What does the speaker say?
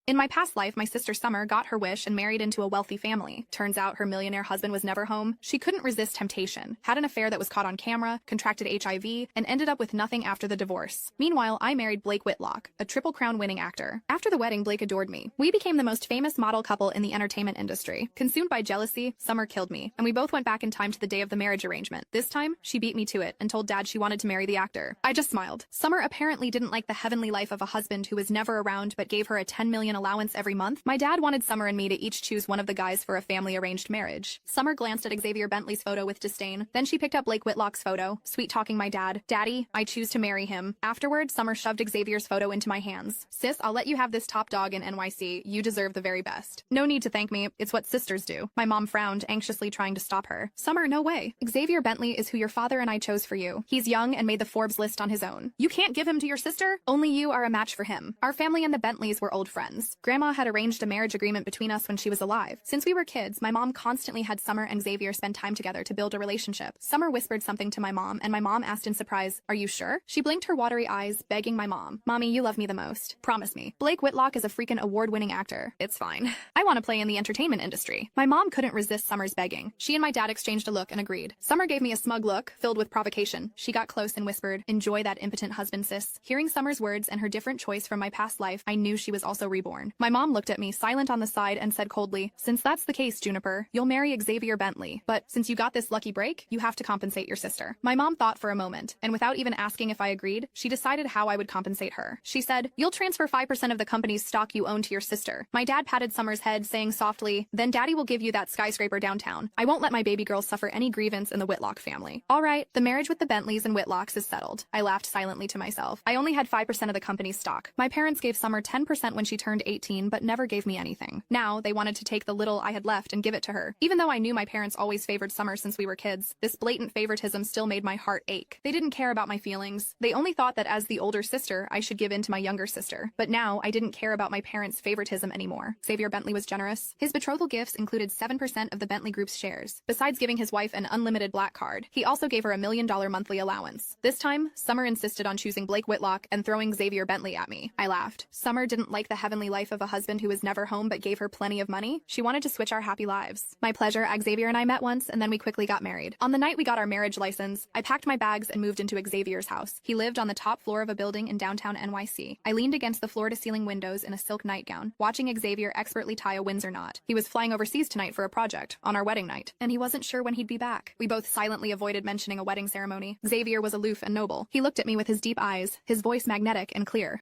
In my past life, my sister Summer got her wish and married into a wealthy family. Turns out her millionaire husband was never home. She couldn't resist temptation, had an affair that was caught on camera, contracted HIV, and ended up with nothing after the divorce. Meanwhile, I married Blake Whitlock, a Triple Crown winning actor. After the wedding, Blake adored me. We became the most famous model couple in the entertainment industry. Consumed by jealousy, Summer killed me, and we both went back in time to the day of the marriage arrangement. This time, she beat me to it and told Dad she wanted to marry the actor. I just smiled. Summer apparently didn't like the heavenly life of a husband who was never around but gave her a 10 million allowance every month. My dad wanted Summer and me to each choose one of the guys for a family-arranged marriage. Summer glanced at Xavier Bentley's photo with disdain. Then she picked up Blake Whitlock's photo, sweet-talking my dad. Daddy, I choose to marry him. Afterward, Summer shoved Xavier's photo into my hands. Sis, I'll let you have this top dog in NYC. You deserve the very best. No need to thank me. It's what sisters do. My mom frowned, anxiously trying to stop her. Summer, no way. Xavier Bentley is who your father and I chose for you. He's young and made the Forbes list on his own. You can't give him to your sister? Only you are a match for him. Our family and the Bentleys were old friends. Grandma had arranged a marriage agreement between us when she was alive. Since we were kids, my mom constantly had Summer and Xavier spend time together to build a relationship. Summer whispered something to my mom, and my mom asked in surprise, "Are you sure?" She blinked her watery eyes, begging my mom, "Mommy, you love me the most. Promise me." Blake Whitlock is a freaking award-winning actor. It's fine. I want to play in the entertainment industry. My mom couldn't resist Summer's begging. She and my dad exchanged a look and agreed. Summer gave me a smug look, filled with provocation. She got close and whispered, "Enjoy that impotent husband, sis." Hearing Summer's words and her different choice from my past life, I knew she was also reborn. My mom looked at me, silent on the side, and said coldly, "Since that's the case, Juniper, you'll marry Xavier Bentley. But since you got this lucky break, you have to compensate your sister." My mom thought for a moment, and without even asking if I agreed, she decided how I would compensate her. She said, "You'll transfer 5% of the company's stock you own to your sister." My dad patted Summer's head, saying softly, "Then Daddy will give you that skyscraper downtown. I won't let my baby girl suffer any grievance in the Whitlock family." All right, the marriage with the Bentleys and Whitlocks is settled. I laughed silently to myself. I only had 5% of the company's stock. My parents gave Summer 10% when she turned 18, but never gave me anything. Now, they wanted to take the little I had left and give it to her. Even though I knew my parents always favored Summer since we were kids, this blatant favoritism still made my heart ache. They didn't care about my feelings. They only thought that as the older sister, I should give in to my younger sister. But now, I didn't care about my parents' favoritism anymore. Xavier Bentley was generous. His betrothal gifts included 7% of the Bentley Group's shares. Besides giving his wife an unlimited black card, he also gave her $1 million monthly allowance. This time, Summer insisted on choosing Blake Whitlock and throwing Xavier Bentley at me. I laughed. Summer didn't like the heavenly life of a husband who was never home but gave her plenty of money. She wanted to switch our happy lives. My pleasure, Xavier and I met once, and then we quickly got married. On the night we got our marriage license, I packed my bags and moved into Xavier's house. He lived on the top floor of a building in downtown NYC. I leaned against the floor-to-ceiling windows in a silk nightgown, watching Xavier expertly tie a Windsor knot. He was flying overseas tonight for a project, on our wedding night, and he wasn't sure when he'd be back. We both silently avoided mentioning a wedding ceremony. Xavier was aloof and noble. He looked at me with his deep eyes, his voice magnetic and clear.